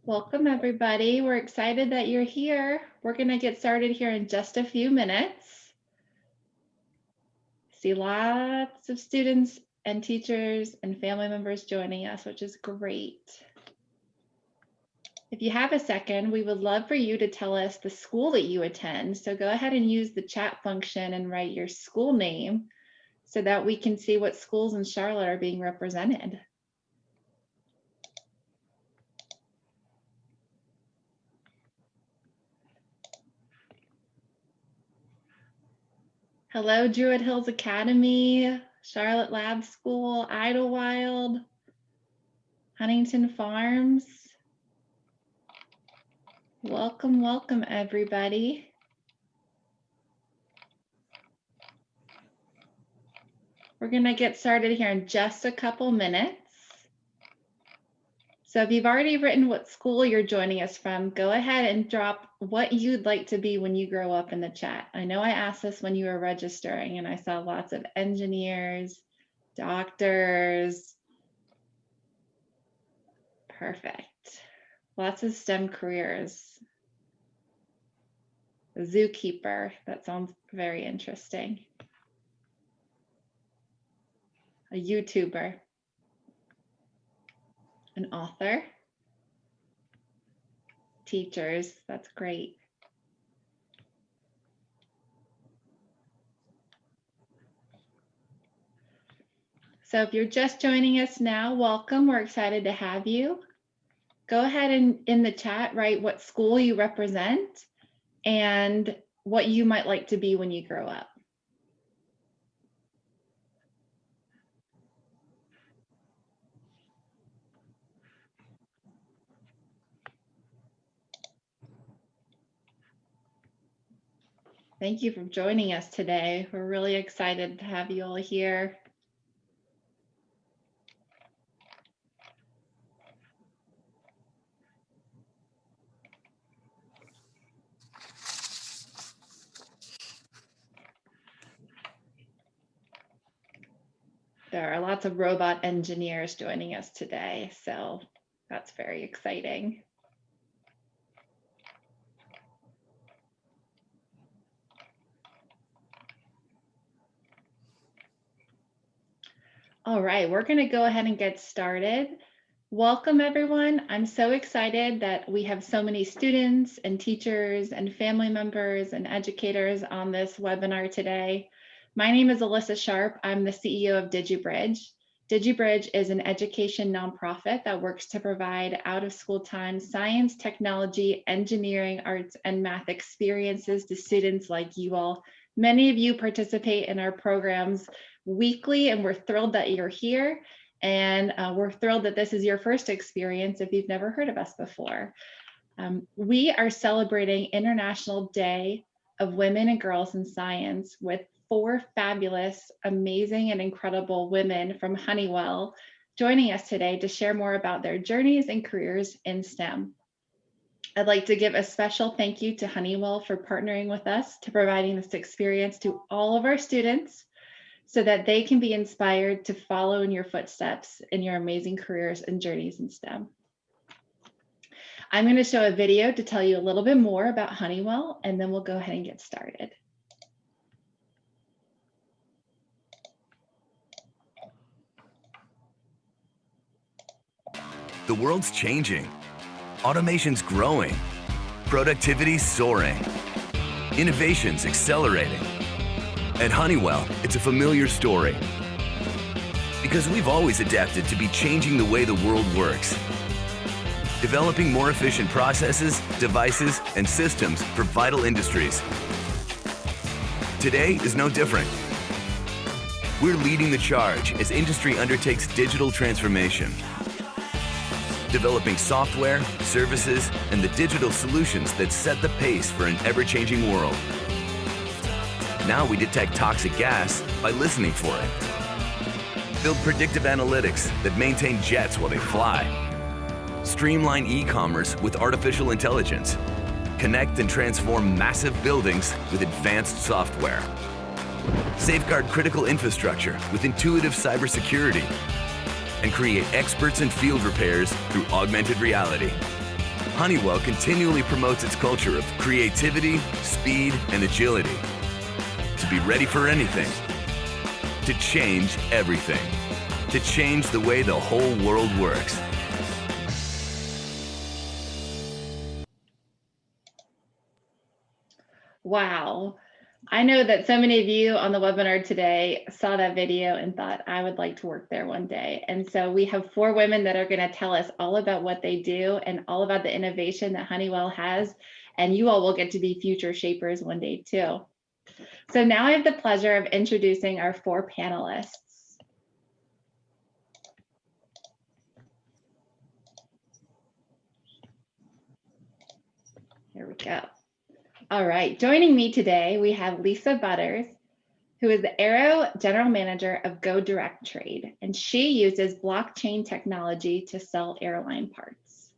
Welcome, everybody. We're excited that you're here. We're going to get started here in just a few minutes. See lots of students and teachers and family members joining us, which is great. If you have a second, we would love for you to tell us the school that you attend. So go ahead and use the chat function and write your school name so that we can see what schools in Charlotte are being represented. Hello, Druid Hills Academy, Charlotte Lab School, Idlewild, Huntington Farms. Welcome, welcome, everybody. We're going to get started here in just a couple minutes. So if you've already written what school you're joining us from, go ahead and drop what you'd like to be when you grow up in the chat. I know I asked this when you were registering, and I saw lots of engineers, doctors. Perfect. Lots of STEM careers. A zookeeper, that sounds very interesting. A YouTuber. An author. Teachers, that's great. So if you're just joining us now, welcome. We're excited to have you. Go ahead and in the chat, write what school you represent and what you might like to be when you grow up. Thank you for joining us today. We're really excited to have you all here. There are lots of robot engineers joining us today, so that's very exciting. All right, we're going to go ahead and get started. Welcome, everyone. I'm so excited that we have so many students and teachers and family members and educators on this webinar today. My name is Alyssa Sharp. I'm the CEO of Digi-Bridge. Digi-Bridge is an education nonprofit that works to provide out-of-school time science, technology, engineering, arts, and math experiences to students like you all. Many of you participate in our programs weekly, and we're thrilled that you're here. And we're thrilled that this is your first experience if you've never heard of us before. We are celebrating International Day of Women and Girls in Science with 4 fabulous, amazing, and incredible women from Honeywell joining us today to share more about their journeys and careers in STEM. I'd like to give a special thank you to Honeywell for partnering with us to providing this experience to all of our students so that they can be inspired to follow in your footsteps in your amazing careers and journeys in STEM. I'm going to show a video to tell you a little bit more about Honeywell, and then we'll go ahead and get started. The world's changing. Automation's growing. Productivity's soaring. Innovation's accelerating. At Honeywell, it's a familiar story. Because we've always adapted to be changing the way the world works. Developing more efficient processes, devices, and systems for vital industries. Today is no different. We're leading the charge as industry undertakes digital transformation. Developing software, services, and the digital solutions that set the pace for an ever-changing world. Now we detect toxic gas by listening for it. Build predictive analytics that maintain jets while they fly. Streamline e-commerce with artificial intelligence. Connect and transform massive buildings with advanced software. Safeguard critical infrastructure with intuitive cybersecurity. And create experts in field repairs through augmented reality. Honeywell continually promotes its culture of creativity, speed, and agility. To be ready for anything. To change everything. To change the way the whole world works. Wow. I know that so many of you on the webinar today saw that video and thought, I would like to work there one day. And so we have 4 women that are going to tell us all about what they do and all about the innovation that Honeywell has. And you all will get to be future shapers one day too. So now I have the pleasure of introducing our 4 panelists. Here we go. All right, joining me today, we have Lisa Butters, who is the AERO General Manager of Go Direct Trade, and she uses blockchain technology to sell airline parts.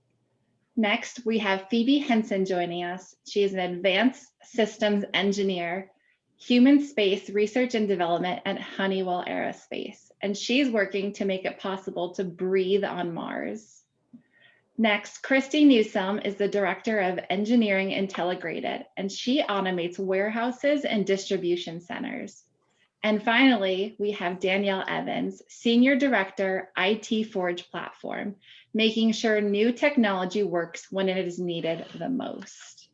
Next, we have Phoebe Henson joining us. She is an advanced systems engineer, human space research and development at Honeywell Aerospace, and she's working to make it possible to breathe on Mars. Next, Christie Newsome is the Director of Engineering Intelligrated, and she automates warehouses and distribution centers. And finally, we have Danielle Evans, Senior Director, IT Forge Platform, making sure new technology works when it is needed the most.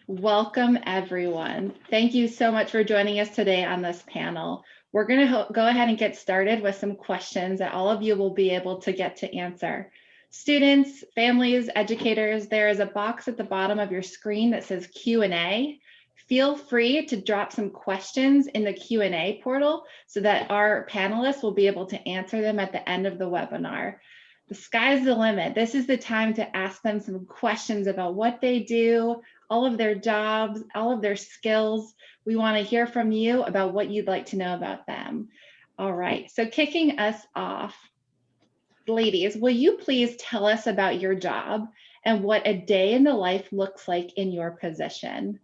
Welcome, everyone. Thank you so much for joining us today on this panel. We're going to go ahead and get started with some questions that all of you will be able to get to answer. Students, families, educators, there is a box at the bottom of your screen that says Q&A. Feel free to drop some questions in the Q&A portal so that our panelists will be able to answer them at the end of the webinar. The sky's the limit. This is the time to ask them some questions about what they do, all of their jobs, all of their skills. We want to hear from you about what you'd like to know about them. All right, so kicking us off, ladies, will you please tell us about your job and what a day in the life looks like in your position?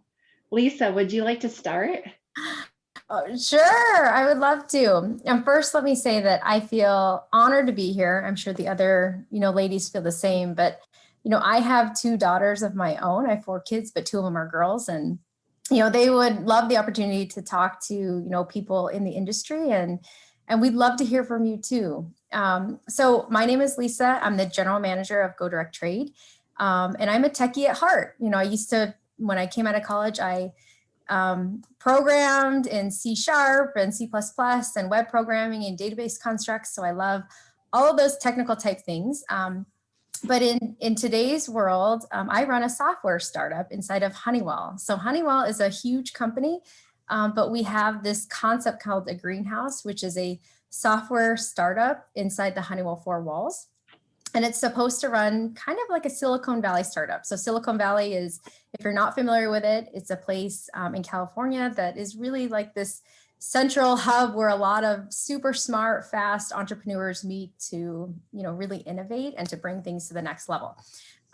Lisa, would you like to start? Oh, sure, I would love to. And first, let me say that I feel honored to be here. I'm sure the other, ladies feel the same, but I have 2 daughters of my own. I have 4 kids, but 2 of them are girls, and they would love the opportunity to talk to people in the industry, and we'd love to hear from you too. So my name is Lisa. I'm the general manager of Go Direct Trade, and I'm a techie at heart. I used to, when I came out of college, I programmed in C# and C++ and web programming and database constructs. So I love all of those technical type things. But in today's world, I run a software startup inside of Honeywell. So Honeywell is a huge company, but we have this concept called a greenhouse, which is a software startup inside the Honeywell 4 walls. And it's supposed to run kind of like a Silicon Valley startup. So Silicon Valley is, if you're not familiar with it, it's a place in California that is really like this central hub where a lot of super smart, fast entrepreneurs meet to, really innovate and to bring things to the next level.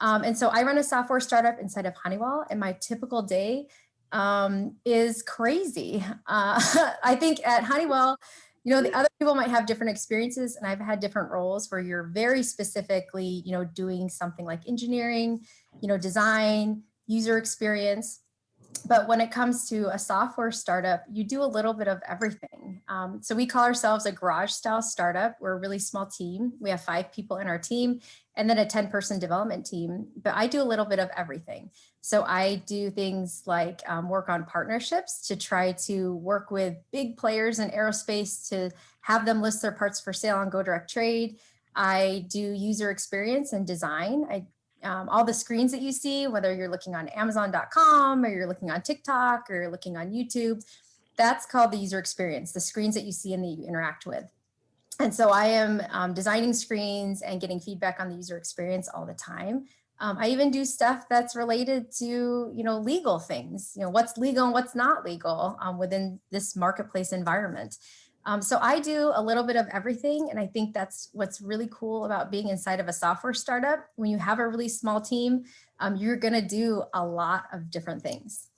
And so I run a software startup inside of Honeywell, and my typical day is crazy. I think at Honeywell, the other people might have different experiences, and I've had different roles where you're very specifically, doing something like engineering, design, user experience. But when it comes to a software startup, you do a little bit of everything. So we call ourselves a garage style startup. We're a really small team. We have 5 people in our team and then a 10-person development team. But I do a little bit of everything. So I do things like work on partnerships to try to work with big players in aerospace to have them list their parts for sale on Go Direct Trade. I do user experience and design. All the screens that you see, whether you're looking on Amazon.com or you're looking on TikTok or you're looking on YouTube, that's called the user experience, the screens that you see and that you interact with. And so I am designing screens and getting feedback on the user experience all the time. I even do stuff that's related to, legal things, what's legal and what's not legal within this marketplace environment. So I do a little bit of everything. And I think that's what's really cool about being inside of a software startup. When you have a really small team, you're going to do a lot of different things.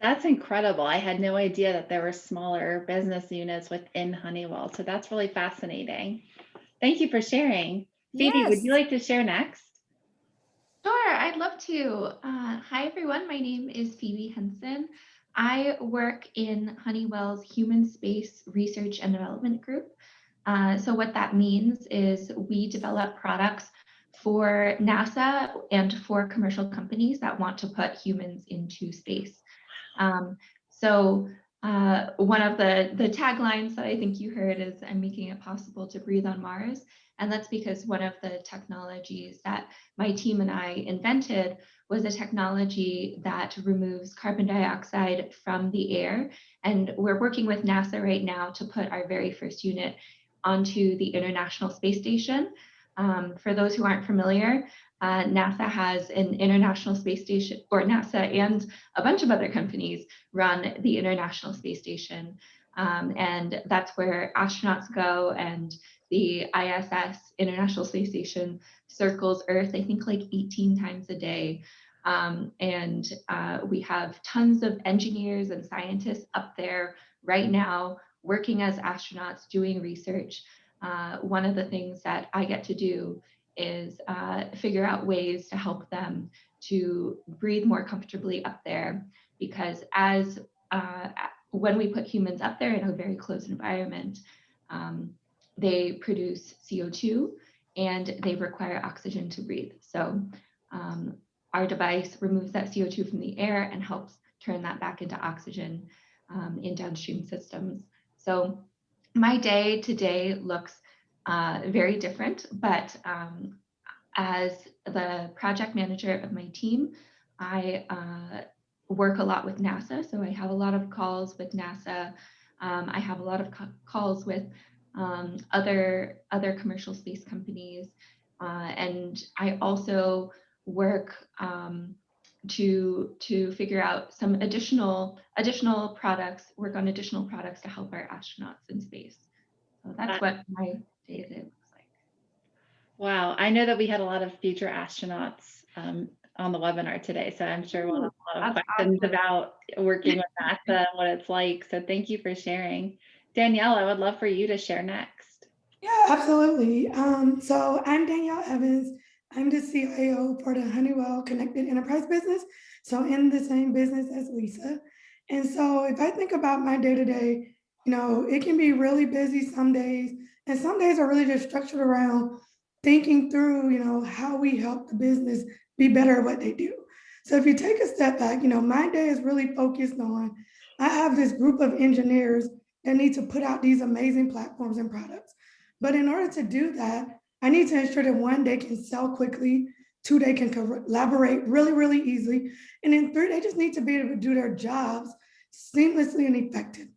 That's incredible. I had no idea that there were smaller business units within Honeywell. So that's really fascinating. Thank you for sharing. Phoebe, would Yes. you like to share next? Sure, I'd love to. Hi, everyone. My name is Phoebe Henson. I work in Honeywell's Human Space Research and Development Group. So what that means is we develop products for NASA and for commercial companies that want to put humans into space. So one of the taglines that I think you heard is I'm making it possible to breathe on Mars. And that's because one of the technologies that my team and I invented was a technology that removes carbon dioxide from the air. And we're working with NASA right now to put our very first unit onto the International Space Station. For those who aren't familiar, NASA has an International Space Station, or NASA and a bunch of other companies run the International Space Station. And that's where astronauts go, and the ISS, International Space Station, circles Earth, I think like 18 times a day. And we have tons of engineers and scientists up there right now working as astronauts doing research. One of the things that I get to do is figure out ways to help them to breathe more comfortably up there, because as when we put humans up there in a very closed environment, they produce CO2 and they require oxygen to breathe. So our device removes that CO2 from the air and helps turn that back into oxygen in downstream systems. So my day to day looks very different, but as the project manager of my team, I work a lot with NASA. So I have a lot of calls with NASA. I have a lot of calls with other commercial space companies. And I also work to figure out some additional products, work on additional products to help our astronauts in space. So that's what my day-to-day looks like. Wow, I know that we had a lot of future astronauts on the webinar today, so I'm sure we'll have a lot of questions about working with NASA and what it's like. So thank you for sharing. Danielle, I would love for you to share next. Yeah, absolutely. So I'm Danielle Evans. I'm the CIO for the Honeywell Connected Enterprise business. So in the same business as Lisa. And so if I think about my day-to-day, it can be really busy some days, and some days are really just structured around thinking through, how we help the business be better at what they do. So if you take a step back, my day is really focused on, I have this group of engineers that need to put out these amazing platforms and products. But in order to do that, I need to ensure that 1, they can sell quickly, 2, they can collaborate really, really easily, and then 3, they just need to be able to do their jobs seamlessly and effectively.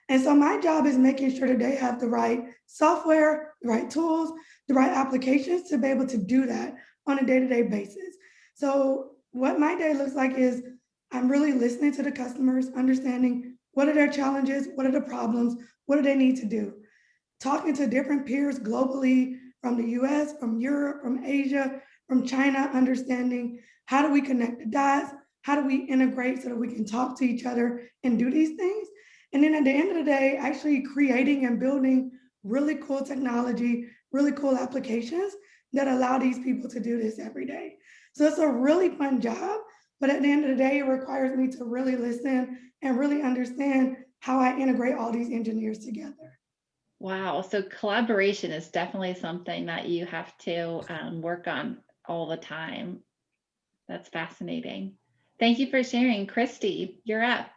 And so my job is making sure that they have the right software, the right tools, the right applications to be able to do that on a day-to-day basis. So what my day looks like is I'm really listening to the customers, understanding what are their challenges, what are the problems, what do they need to do, talking to different peers globally from the US, from Europe, from Asia, from China, understanding how do we connect the dots, how do we integrate so that we can talk to each other and do these things. And then at the end of the day, actually creating and building really cool technology, really cool applications that allow these people to do this every day. So it's a really fun job, but at the end of the day, it requires me to really listen and really understand how I integrate all these engineers together. Wow, so collaboration is definitely something that you have to work on all the time. That's fascinating. Thank you for sharing. Christie, you're up.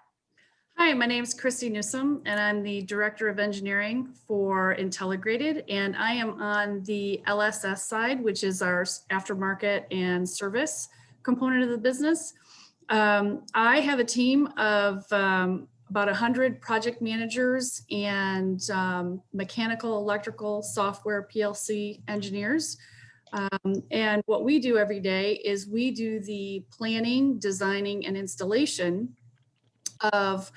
Hi, my name is Christie Newsome, and I'm the Director of Engineering for Intelligrated, and I am on the LSS side, which is our aftermarket and service component of the business. I have a team of about 100 project managers and mechanical, electrical, software, PLC engineers. And what we do every day is we do the planning, designing, and installation of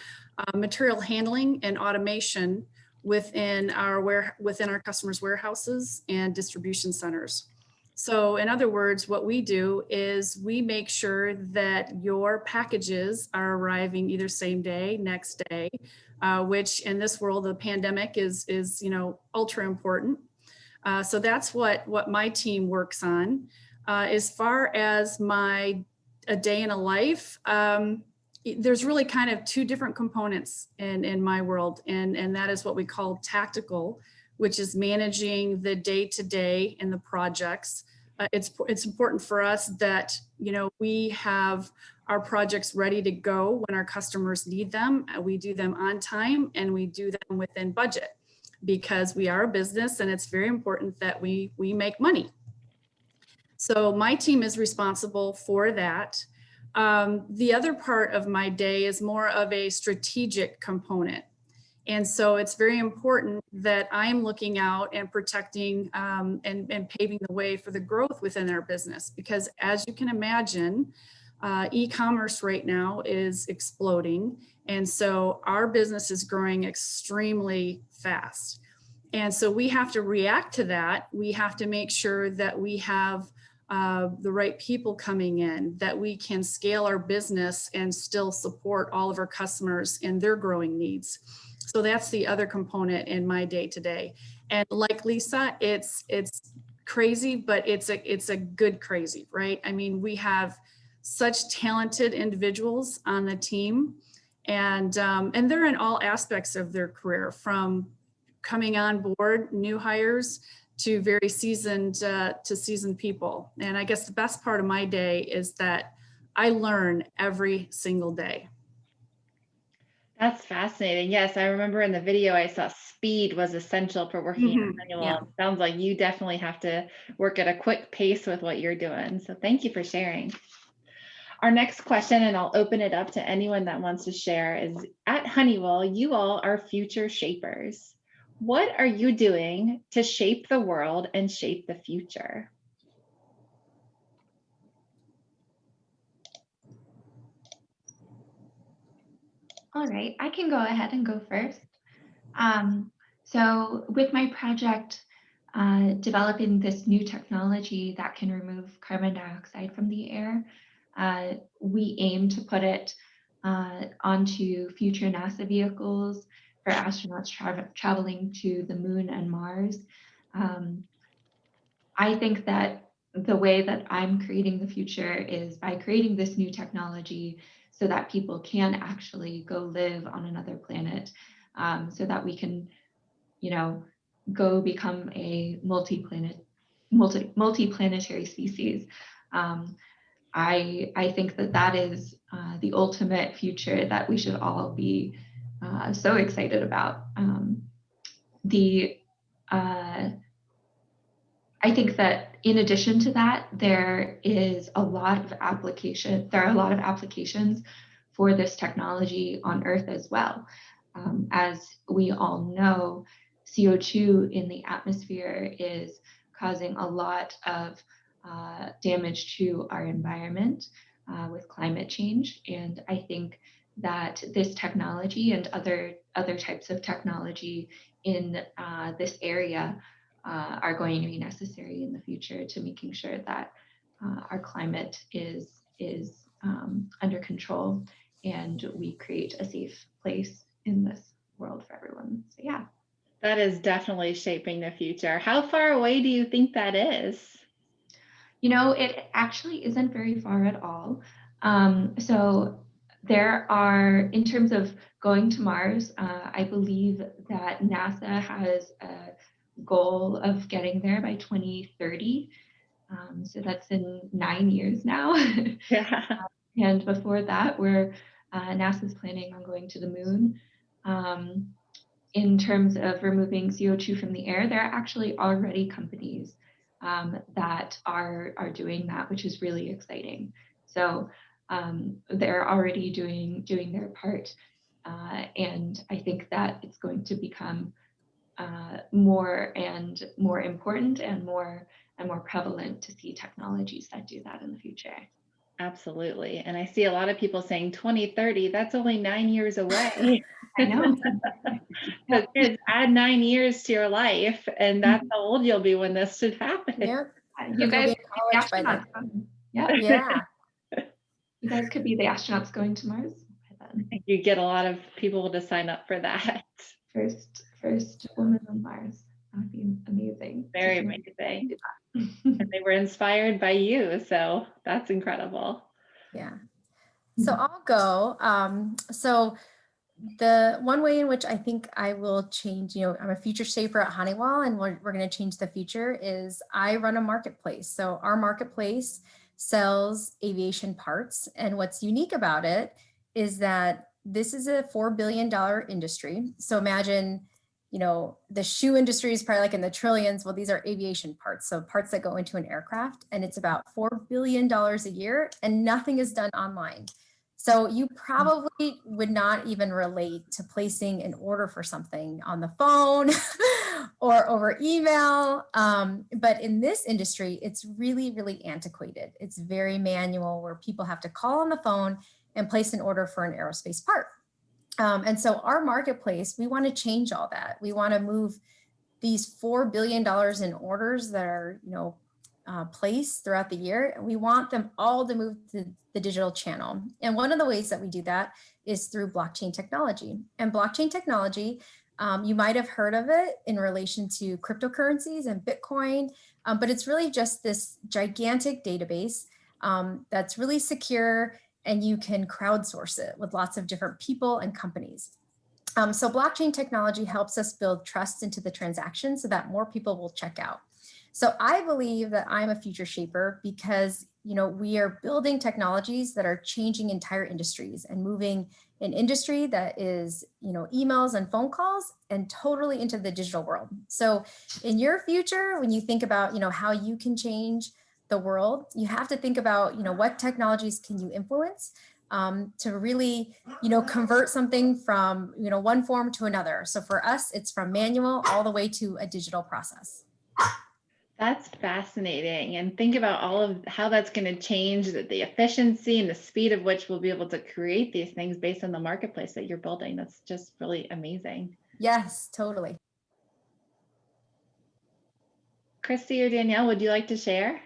material handling and automation within our customers' warehouses and distribution centers. So in other words, what we do is we make sure that your packages are arriving either same day, next day, which in this world, the pandemic is ultra important. So that's what my team works on. As far as a day in a life, there's really kind of two different components in my world, and that is what we call tactical, which is managing the day-to-day and the projects. It's important for us that, we have our projects ready to go when our customers need them. We do them on time and we do them within budget, because we are a business and it's very important that we make money. So my team is responsible for that. The other part of my day is more of a strategic component. And so it's very important that I'm looking out and protecting and paving the way for the growth within our business, because as you can imagine, e-commerce right now is exploding. And so our business is growing extremely fast. And so we have to react to that. We have to make sure that we have the right people coming in, that we can scale our business and still support all of our customers and their growing needs. So that's the other component in my day-to-day. And like Lisa, it's crazy, but it's a good crazy, right? I mean, we have such talented individuals on the team, and they're in all aspects of their career, from coming on board, new hires, to very seasoned people. And I guess the best part of my day is that I learn every single day. That's fascinating. Yes, I remember in the video I saw speed was essential for working at Honeywell. Yeah. It sounds like you definitely have to work at a quick pace with what you're doing. So thank you for sharing. Our next question, and I'll open it up to anyone that wants to share, is at Honeywell, you all are future shapers. What are you doing to shape the world and shape the future? All right, I can go ahead and go first. So with my project, developing this new technology that can remove carbon dioxide from the air, we aim to put it onto future NASA vehicles for astronauts traveling to the moon and Mars. I think that the way that I'm creating the future is by creating this new technology so that people can actually go live on another planet, so that we can, go become a multi-planetary species. I think that is the ultimate future that we should all be so excited about. I think that in addition to that, there are a lot of applications for this technology on Earth as well. As we all know, CO2 in the atmosphere is causing a lot of damage to our environment with climate change. And I think that this technology and other types of technology in this area are going to be necessary in the future to making sure that our climate is under control and we create a safe place in this world for everyone. So yeah. That is definitely shaping the future. How far away do you think that is? It actually isn't very far at all. So there are, in terms of going to Mars, I believe that NASA has a goal of getting there by 2030. So that's in 9 years now. Yeah. And before that, NASA's planning on going to the moon. In terms of removing CO2 from the air, there are actually already companies that are doing that, which is really exciting. So they're already doing their part. And I think that it's going to become more and more important and more prevalent to see technologies that do that in the future. Absolutely. And I see a lot of people saying 2030, that's only 9 years away. I know. So kids, add 9 years to your life, and that's how old you'll be when this should happen. Yep. You guys, college by then. Yeah. Yeah. You guys could be the astronauts going to Mars by then. You get a lot of people to sign up for that. First woman on Mars. That would be seems amazing. Very amazing. And they were inspired by you, so that's incredible. Yeah. So I'll go. So the one way in which I think I will change, I'm a future shaper at Honeywell, and we're going to change the future is I run a marketplace. So our marketplace sells aviation parts. And what's unique about it is that this is a $4 billion industry. So imagine, the shoe industry is probably like in the trillions. Well, these are aviation parts. So parts that go into an aircraft, and it's about $4 billion a year, and nothing is done online. So you probably would not even relate to placing an order for something on the phone or over email. But in this industry, it's really, really antiquated. It's very manual, where people have to call on the phone and place an order for an aerospace part. And so our marketplace, we want to change all that. We want to move these $4 billion in orders that are, placed throughout the year. We want them all to move to the digital channel. And one of the ways that we do that is through blockchain technology. And blockchain technology, you might have heard of it in relation to cryptocurrencies and Bitcoin, but it's really just this gigantic database that's really secure, and you can crowdsource it with lots of different people and companies. So blockchain technology helps us build trust into the transaction so that more people will check out. So I believe that I'm a future shaper because, we are building technologies that are changing entire industries and moving an industry that is, emails and phone calls and totally into the digital world. So in your future, when you think about, how you can change the world, you have to think about, what technologies can you influence to really, convert something from, one form to another. So for us, it's from manual all the way to a digital process. That's fascinating. And think about all of how that's going to change the efficiency and the speed of which we'll be able to create these things based on the marketplace that you're building. That's just really amazing. Yes, totally. Christie or Danielle, would you like to share?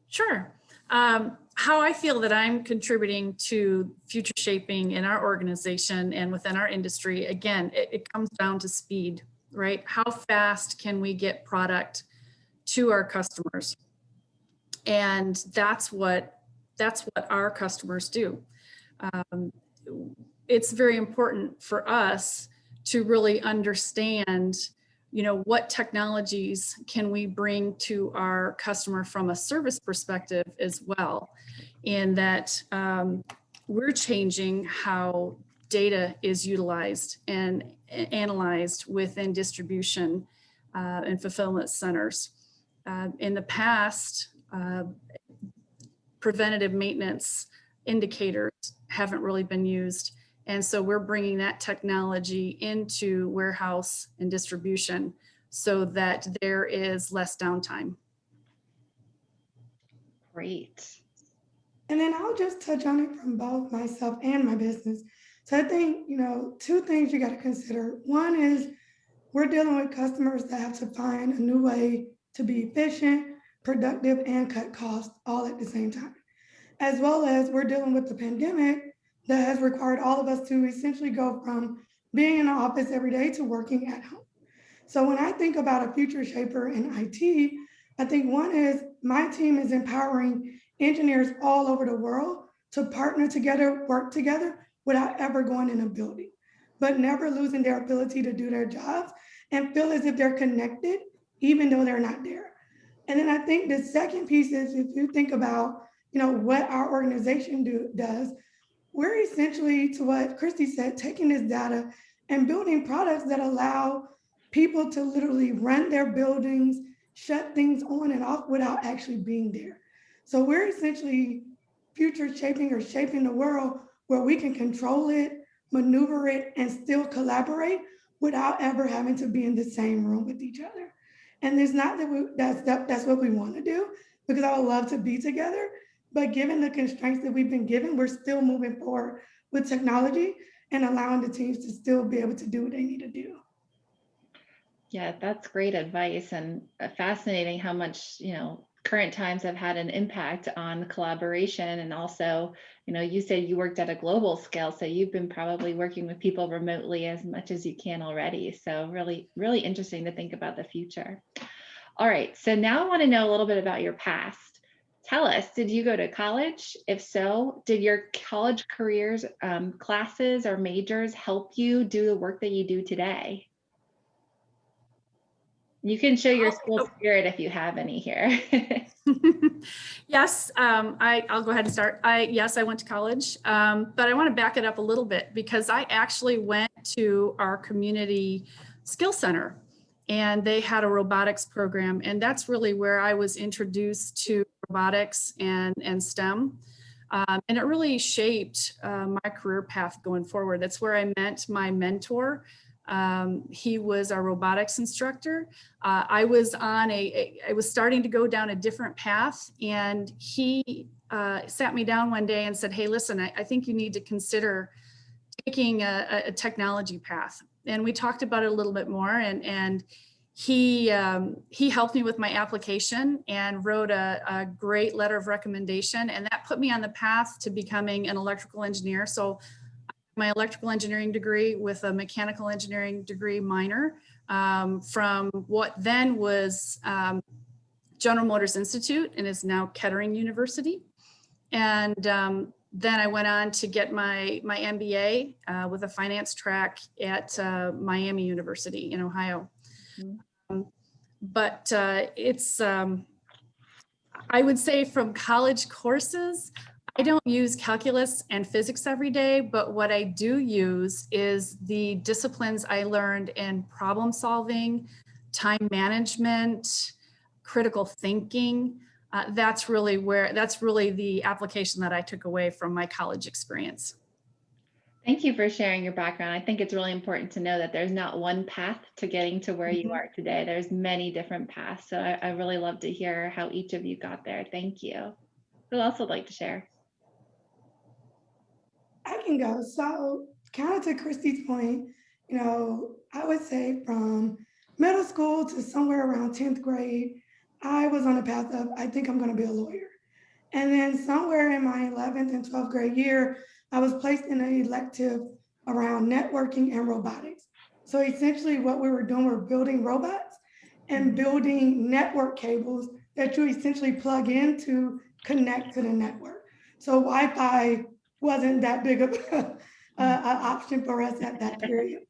Sure. How I feel that I'm contributing to future shaping in our organization and within our industry, again, it comes down to speed, right? How fast can we get product to our customers? And that's what our customers do. It's very important for us to really understand, what technologies can we bring to our customer from a service perspective as well, in that we're changing how data is utilized and analyzed within distribution and fulfillment centers. In the past, preventative maintenance indicators haven't really been used. And so we're bringing that technology into warehouse and distribution so that there is less downtime. Great. And then I'll just touch on it from both myself and my business. So I think, two things you got to consider. One is we're dealing with customers that have to find a new way to be efficient, productive, and cut costs all at the same time. As well as we're dealing with the pandemic that has required all of us to essentially go from being in the office every day to working at home. So when I think about a future shaper in IT, I think one is my team is empowering engineers all over the world to partner together, work together without ever going in a building, but never losing their ability to do their jobs and feel as if they're connected, even though they're not there. And then I think the second piece is if you think about, what our organization does, we're essentially, to what Christie said, taking this data and building products that allow people to literally run their buildings, shut things on and off without actually being there. So we're essentially future shaping or shaping the world where we can control it, maneuver it, and still collaborate without ever having to be in the same room with each other. And it's not that that's what we want to do, because I would love to be together. But given the constraints that we've been given, we're still moving forward with technology and allowing the teams to still be able to do what they need to do. Yeah, that's great advice, and fascinating how much, current times have had an impact on collaboration. And also, you said you worked at a global scale, so you've been probably working with people remotely as much as you can already. So really, really interesting to think about the future. All right, so now I want to know a little bit about your past. Tell us, did you go to college? If so, did your college careers, classes or majors help you do the work that you do today? You can show your school spirit if you have any here. Yes, I'll go ahead and start. Yes, I went to college, but I want to back it up a little bit because I actually went to our community skill center and they had a robotics program. And that's really where I was introduced to robotics and STEM. And it really shaped my career path going forward. That's where I met my mentor. He was a robotics instructor. I was I was starting to go down a different path, and he sat me down one day and said, "Hey, listen, I think you need to consider taking a technology path." And we talked about it a little bit more, and he helped me with my application and wrote a great letter of recommendation, and that put me on the path to becoming an electrical engineer. So my electrical engineering degree with a mechanical engineering degree minor from what then was General Motors Institute and is now Kettering University. And then I went on to get my MBA with a finance track at Miami University in Ohio. But it's, I would say from college courses, I don't use calculus and physics every day, but what I do use is the disciplines I learned in problem solving, time management, critical thinking. That's really the application that I took away from my college experience. Thank you for sharing your background. I think it's really important to know that there's not one path to getting to where you are today. There's many different paths. So I really love to hear how each of you got there. Thank you. Who else would like to share? I can go. So kind of to Christie's point, I would say from middle school to somewhere around 10th grade, I was on a path of, I think I'm going to be a lawyer. And then somewhere in my 11th and 12th grade year, I was placed in an elective around networking and robotics. So essentially what we were doing, we're building robots and building network cables that you essentially plug in to connect to the network. So Wi-Fi wasn't that big of an option for us at that period.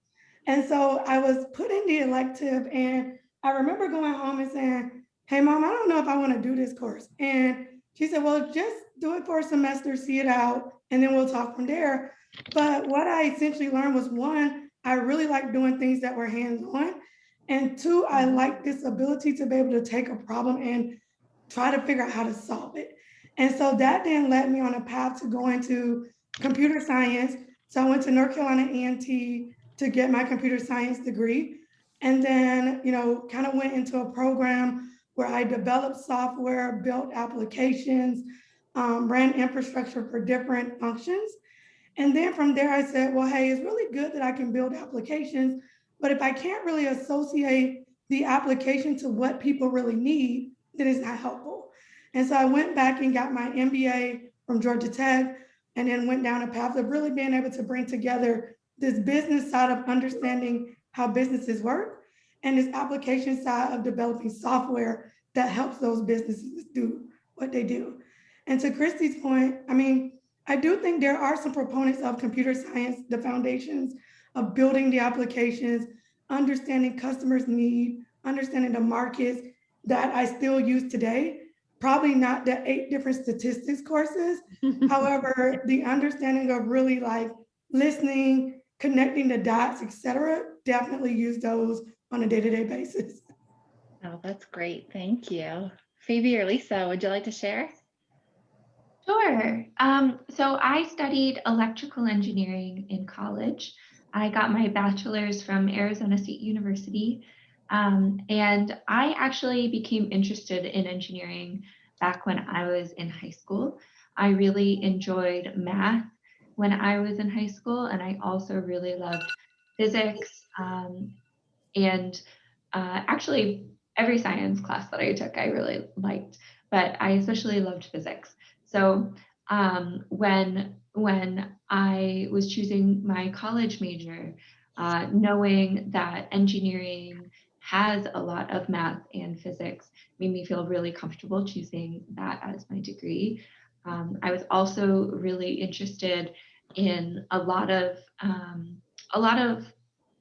And so I was put in the elective, and I remember going home and saying, "Hey, Mom, I don't know if I want to do this course." And she said, "Well, just do it for a semester, see it out, and then we'll talk from there." But what I essentially learned was, one, I really like doing things that were hands-on. And two, I like this ability to be able to take a problem and try to figure out how to solve it. And so that then led me on a path to go into computer science. So I went to North Carolina A&T to get my computer science degree. And then, kind of went into a program where I developed software, built applications, ran infrastructure for different functions. And then from there, I said, well, hey, it's really good that I can build applications, but if I can't really associate the application to what people really need, then it's not helpful. And so I went back and got my MBA from Georgia Tech, and then went down a path of really being able to bring together this business side of understanding how businesses work and this application side of developing software that helps those businesses do what they do. And to Christie's point, I do think there are some proponents of computer science, the foundations of building the applications, understanding customers' need, understanding the markets that I still use today. Probably not the 8 different statistics courses. However, the understanding of really like listening, connecting the dots, et cetera, definitely use those on a day-to-day basis. Oh, that's great. Thank you. Phoebe or Lisa, would you like to share? Sure. So I studied electrical engineering in college. I got my bachelor's from Arizona State University. And I actually became interested in engineering back when I was in high school. I really enjoyed math when I was in high school, and I also really loved physics. And actually, every science class that I took, I really liked. but I especially loved physics. So when I was choosing my college major, knowing that engineering has a lot of math and physics made me feel really comfortable choosing that as my degree. I was also really interested in a lot of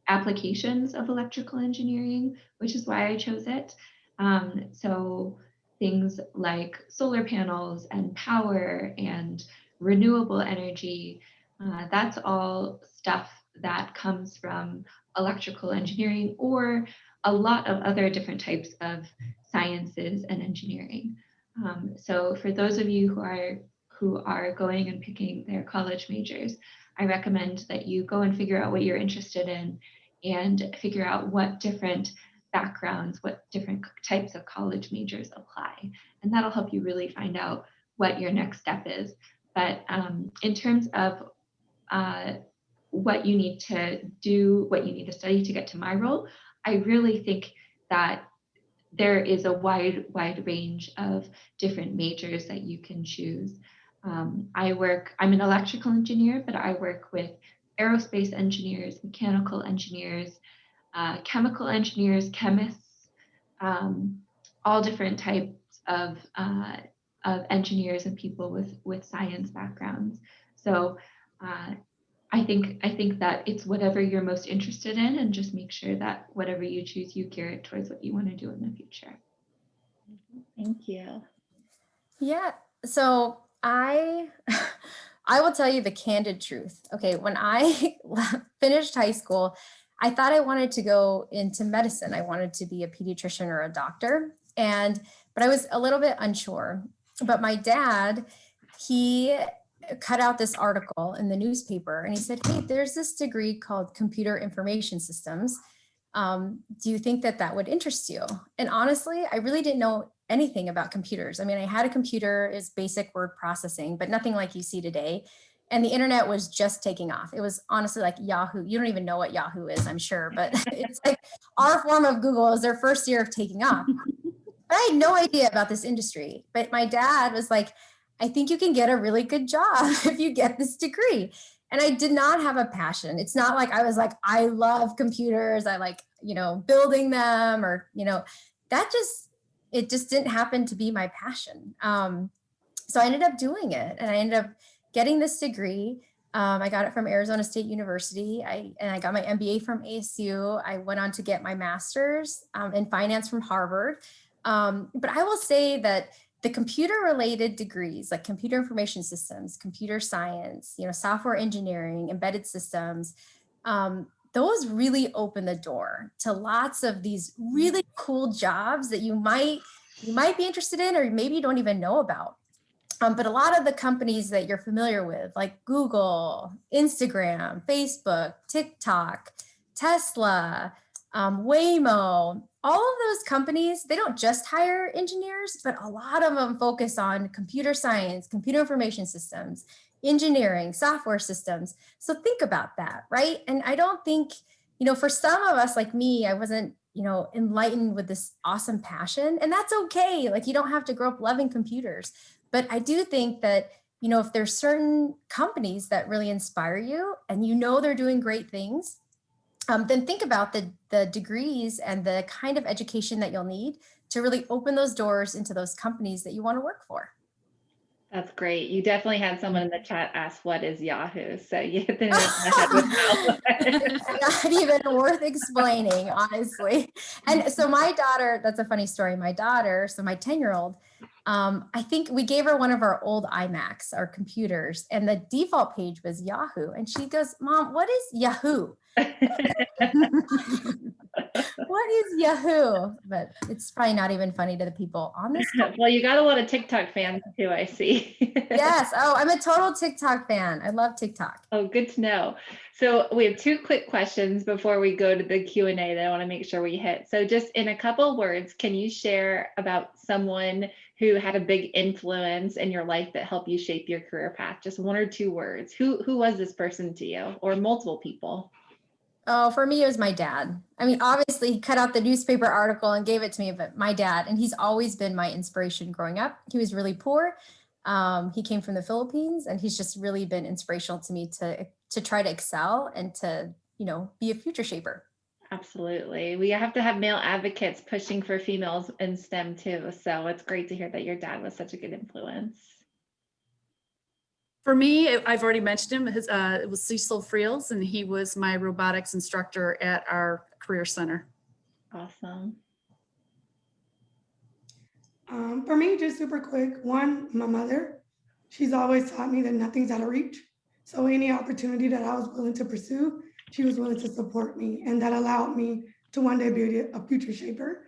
applications of electrical engineering, which is why I chose it. So things like solar panels and power and renewable energy, that's all stuff that comes from electrical engineering or a lot of other different types of sciences and engineering. So for those of you who are going and picking their college majors, I recommend that you go and figure out what you're interested in and figure out what different backgrounds, what different types of college majors apply. And that'll help you really find out what your next step is. But in terms of what you need to do, what you need to study to get to my role, I really think that there is a wide range of different majors that you can choose. I'm an electrical engineer, but I work with aerospace engineers, mechanical engineers, chemical engineers, chemists, all different types of engineers and people with science backgrounds. So I think that it's whatever you're most interested in, and just make sure that whatever you choose, you gear it towards what you want to do in the future. Thank you. Yeah, so I will tell you the candid truth. Okay, when I finished high school, I thought I wanted to go into medicine. I wanted to be a pediatrician or a doctor, but I was a little bit unsure. But my dad, he cut out this article in the newspaper and he said, "Hey, there's this degree called computer information systems. Do you think that would interest you?" And honestly, I really didn't know anything about computers. I mean, I had a computer, is basic word processing, but nothing like you see today. And the internet was just taking off. It was honestly like Yahoo. You don't even know what Yahoo is, I'm sure, but it's like our form of Google is their first year of taking off. But I had no idea about this industry. But my dad was like, "I think you can get a really good job if you get this degree." And I did not have a passion. It's not like I was like, I love computers. I like, building them or, it just didn't happen to be my passion. So I ended up doing it and I ended up getting this degree. I got it from Arizona State University. And I got my MBA from ASU. I went on to get my master's in finance from Harvard. But I will say that the computer-related degrees like computer information systems, computer science, software engineering, embedded systems, those really open the door to lots of these really cool jobs that you might be interested in or maybe you don't even know about. But a lot of the companies that you're familiar with, like Google, Instagram, Facebook, TikTok, Tesla, Waymo, all of those companies, they don't just hire engineers, but a lot of them focus on computer science, computer information systems, engineering, software systems. So think about that, right? And I don't think, for some of us like me, I wasn't, enlightened with this awesome passion, and that's okay. Like you don't have to grow up loving computers. But I do think that, if there's certain companies that really inspire you and they're doing great things, then think about the degrees and the kind of education that you'll need to really open those doors into those companies that you want to work for. That's great. You definitely had someone in the chat ask, "What is Yahoo?" So you hit the nail on the head with that. Not even worth explaining, honestly. And so my daughter, that's a funny story. My daughter, so my 10-year-old, I think we gave her one of our old iMacs, our computers, and the default page was Yahoo. And she goes, "Mom, what is Yahoo?" What is Yahoo? But it's probably not even funny to the people on this. Well, you got a lot of TikTok fans too, I see. Yes. Oh, I'm a total TikTok fan. I love TikTok. Oh, good to know. So we have two quick questions before we go to the Q&A that I want to make sure we hit. So just in a couple words, can you share about someone who had a big influence in your life that helped you shape your career path? Just one or two words. Who was this person to you, or multiple people? Oh, for me, it was my dad. I mean, obviously he cut out the newspaper article and gave it to me, but my dad, and he's always been my inspiration growing up. He was really poor. He came from the Philippines, and he's just really been inspirational to me to try to excel and to, be a future shaper. Absolutely. We have to have male advocates pushing for females in STEM too. So it's great to hear that your dad was such a good influence. For me, I've already mentioned him. It was Cecil Friels, and he was my robotics instructor at our career center. Awesome. For me, just super quick, one, my mother, she's always taught me that nothing's out of reach. So any opportunity that I was willing to pursue, she was willing to support me, and that allowed me to one day be a future shaper.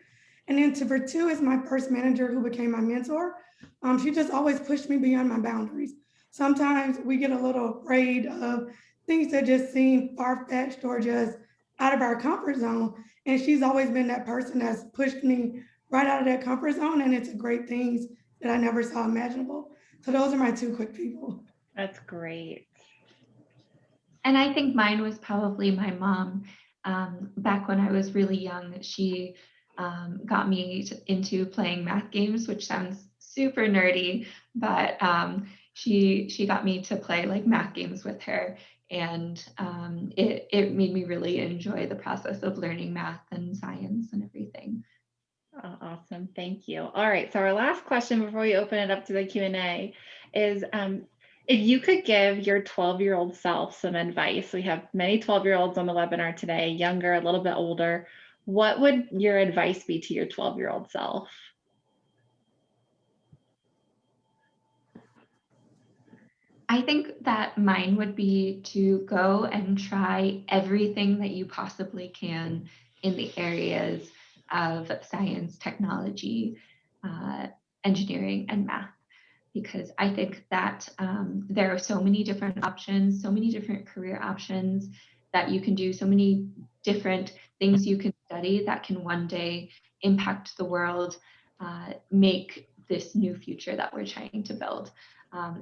And then for two is my first manager, who became my mentor. She just always pushed me beyond my boundaries. Sometimes we get a little afraid of things that just seem far-fetched or just out of our comfort zone. And she's always been that person that's pushed me right out of that comfort zone, and it's great things that I never saw imaginable. So those are my two quick people. That's great. And I think mine was probably my mom. Back when I was really young, she got me into playing math games, which sounds super nerdy, but she got me to play like math games with her. And it made me really enjoy the process of learning math and science and everything. Oh, awesome. Thank you. All right. So our last question before we open it up to the Q&A is, if you could give your 12-year-old self some advice, we have many 12-year-olds on the webinar today, younger, a little bit older. What would your advice be to your 12-year-old self? I think that mine would be to go and try everything that you possibly can in the areas of science, technology, engineering, and math. Because I think that there are so many different options, so many different career options that you can do, so many different things you can study that can one day impact the world, make this new future that we're trying to build.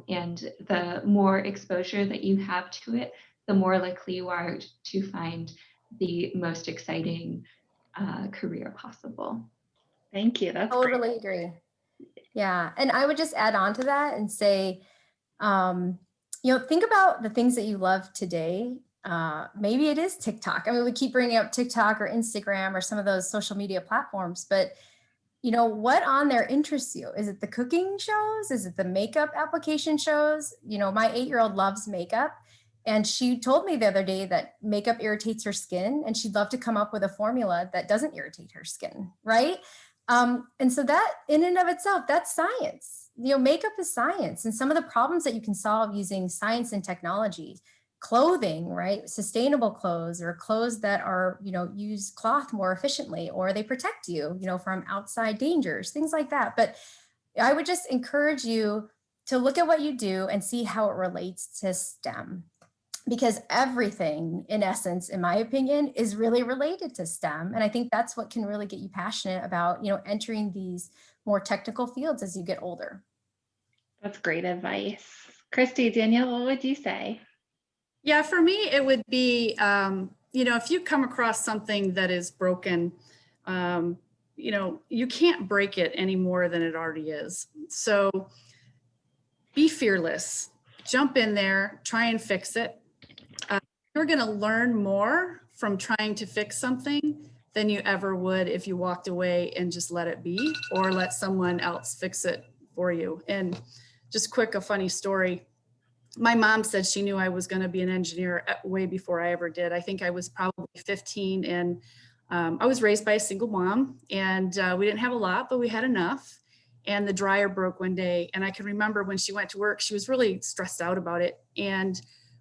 And the more exposure that you have to it, the more likely you are to find the most exciting career possible. Thank you. That's Totally great. agree. Yeah. And I would just add on to that and say, think about the things that you love today. Maybe it is TikTok. I mean, we keep bringing up TikTok or Instagram or some of those social media platforms, but what on there interests you? Is it the cooking shows? Is it the makeup application shows? My 8-year-old loves makeup. And she told me the other day that makeup irritates her skin, and she'd love to come up with a formula that doesn't irritate her skin, right? And so that in and of itself, that's science. Makeup is science. And some of the problems that you can solve using science and technology, clothing, right? Sustainable clothes, or clothes that are, use cloth more efficiently, or they protect you, from outside dangers, things like that. But I would just encourage you to look at what you do and see how it relates to STEM. Because everything, in essence, in my opinion, is really related to STEM. And I think that's what can really get you passionate about, entering these more technical fields as you get older. That's great advice. Christie, Danielle, what would you say? Yeah, for me, it would be, if you come across something that is broken, you can't break it any more than it already is. So be fearless, jump in there, try and fix it. You're going to learn more from trying to fix something than you ever would if you walked away and just let it be, or let someone else fix it for you. And just a funny story. My mom said she knew I was going to be an engineer way before I ever did. I think I was probably 15, and I was raised by a single mom, and we didn't have a lot, but we had enough. And the dryer broke one day, and I can remember when she went to work, she was really stressed out about it. And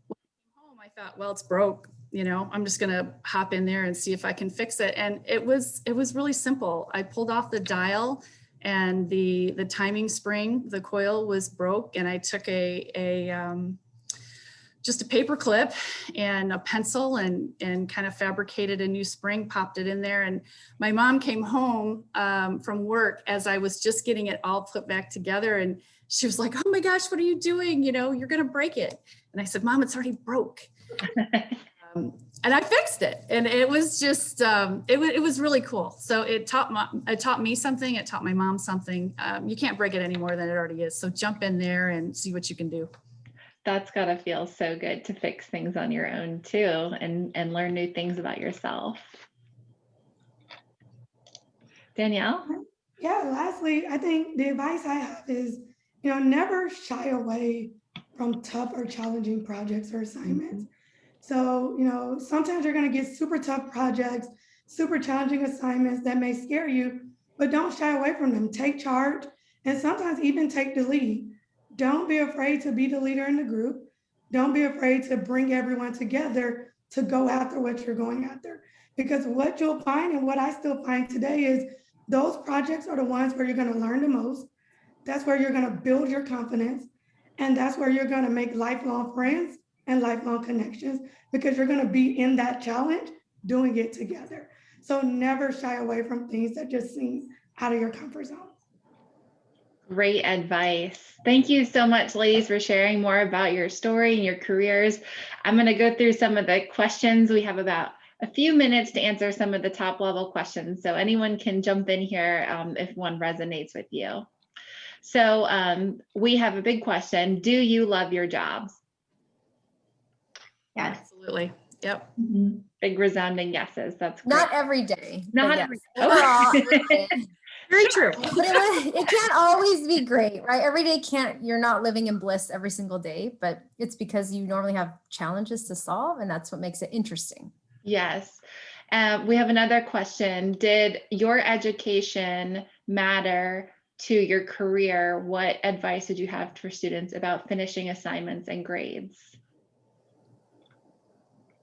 when I came home, I thought, well, it's broke. I'm just going to hop in there and see if I can fix it. And it was really simple. I pulled off the dial, and the timing spring, the coil was broke, and I took just a paper clip and a pencil and kind of fabricated a new spring, popped it in there. And my mom came home from work as I was just getting it all put back together. And she was like, oh my gosh, what are you doing? You're going to break it. And I said, Mom, it's already broke. I fixed it, and it was just it was really cool. So it taught me something. It taught my mom something. You can't break it any more than it already is. So jump in there and see what you can do. That's gotta feel so good to fix things on your own too, and learn new things about yourself. Danielle? Yeah, lastly, I think the advice I have is, never shy away from tough or challenging projects or assignments. So, sometimes you're going to get super tough projects, super challenging assignments that may scare you, but don't shy away from them. Take charge, and sometimes even take the lead. Don't be afraid to be the leader in the group. Don't be afraid to bring everyone together to go after what you're going after. Because what you'll find, and what I still find today, is those projects are the ones where you're going to learn the most. That's where you're going to build your confidence. And that's where you're going to make lifelong friends and lifelong connections, because you're going to be in that challenge doing it together. So never shy away from things that just seem out of your comfort zone. Great advice. Thank you so much, ladies, for sharing more about your story and your careers. I'm going to go through some of the questions. We have about a few minutes to answer some of the top level questions. So anyone can jump in here if one resonates with you. So we have a big question. Do you love your jobs? Yes. Absolutely. Yep. Big resounding yeses. That's great. Not every day. Not yes. every Overall, Very true. but it can't always be great, right? Every day you're not living in bliss every single day, but it's because you normally have challenges to solve, and that's what makes it interesting. Yes. We have another question. Did your education matter to your career? What advice did you have for students about finishing assignments and grades?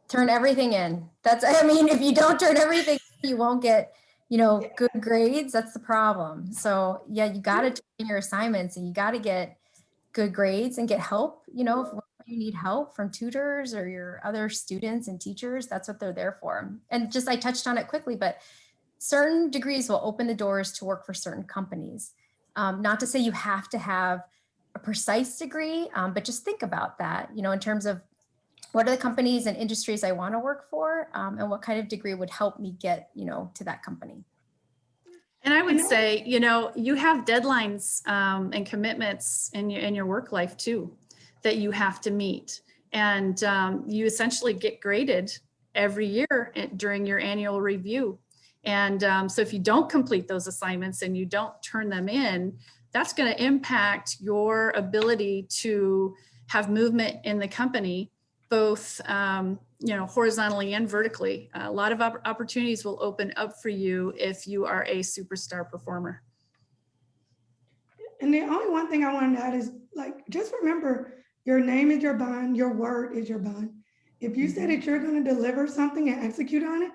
Turn everything in. If you don't turn everything in, you won't get, good grades. That's the problem. So yeah, you got to turn your assignments, and you got to get good grades and get help, if you need help from tutors or your other students and teachers. That's what they're there for. And I touched on it quickly, but certain degrees will open the doors to work for certain companies. Not to say you have to have a precise degree, but just think about that, in terms of what are the companies and industries I want to work for, and what kind of degree would help me get, to that company. And I would say, you have deadlines and commitments in your work life too, that you have to meet. And you essentially get graded every year during your annual review. And so if you don't complete those assignments and you don't turn them in, that's going to impact your ability to have movement in the company, both horizontally and vertically. A lot of opportunities will open up for you if you are a superstar performer. And the only one thing I wanted to add is, just remember, your name is your bond, your word is your bond. If you say that you're going to deliver something and execute on it,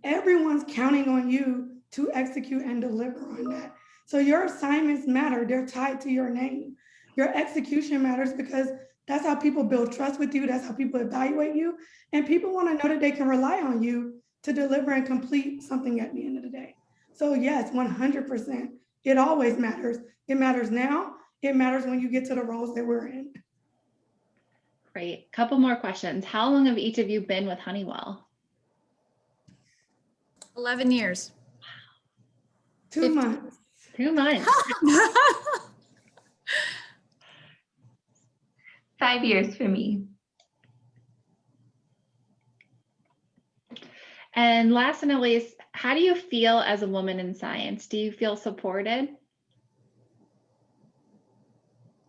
everyone's counting on you to execute and deliver on that. So your assignments matter. They're tied to your name. Your execution matters, because that's how people build trust with you. That's how people evaluate you. And people want to know that they can rely on you to deliver and complete something at the end of the day. So yes, 100%. It always matters. It matters now. It matters when you get to the roles that we're in. Great. Couple more questions. How long have each of you been with Honeywell? 11 years. 2 months. 2 months. 5 years for me. And last but not least, how do you feel as a woman in science? Do you feel supported?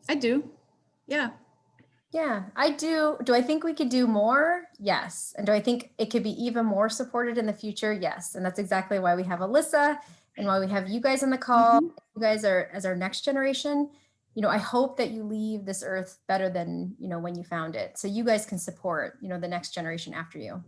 I do. Yeah. Yeah, I do. Do I think we could do more? Yes. And do I think it could be even more supported in the future? Yes. And that's exactly why we have Alyssa and why we have you guys on the call. You guys are as our next generation. I hope that you leave this earth better than, when you found it. So you guys can support, the next generation after you.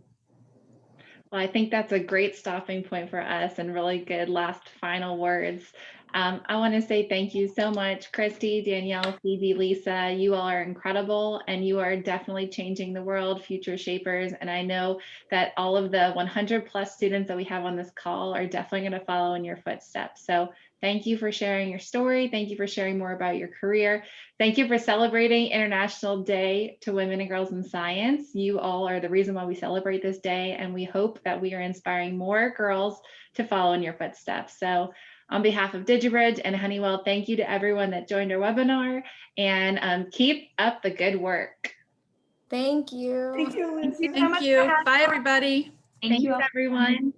Well, I think that's a great stopping point for us, and really good last final words. I want to say thank you so much, Christy, Danielle, Phoebe, Lisa. You all are incredible, and you are definitely changing the world, future shapers. And I know that all of the 100+ students that we have on this call are definitely going to follow in your footsteps. So thank you for sharing your story. Thank you for sharing more about your career. Thank you for celebrating International Day to Women and Girls in Science. You all are the reason why we celebrate this day, and we hope that we are inspiring more girls to follow in your footsteps. So on behalf of Digi-Bridge and Honeywell, thank you to everyone that joined our webinar, and keep up the good work. Thank you. Thank you, Lisa. Thank you. Bye, everybody. Thank you Thanks, all. everyone.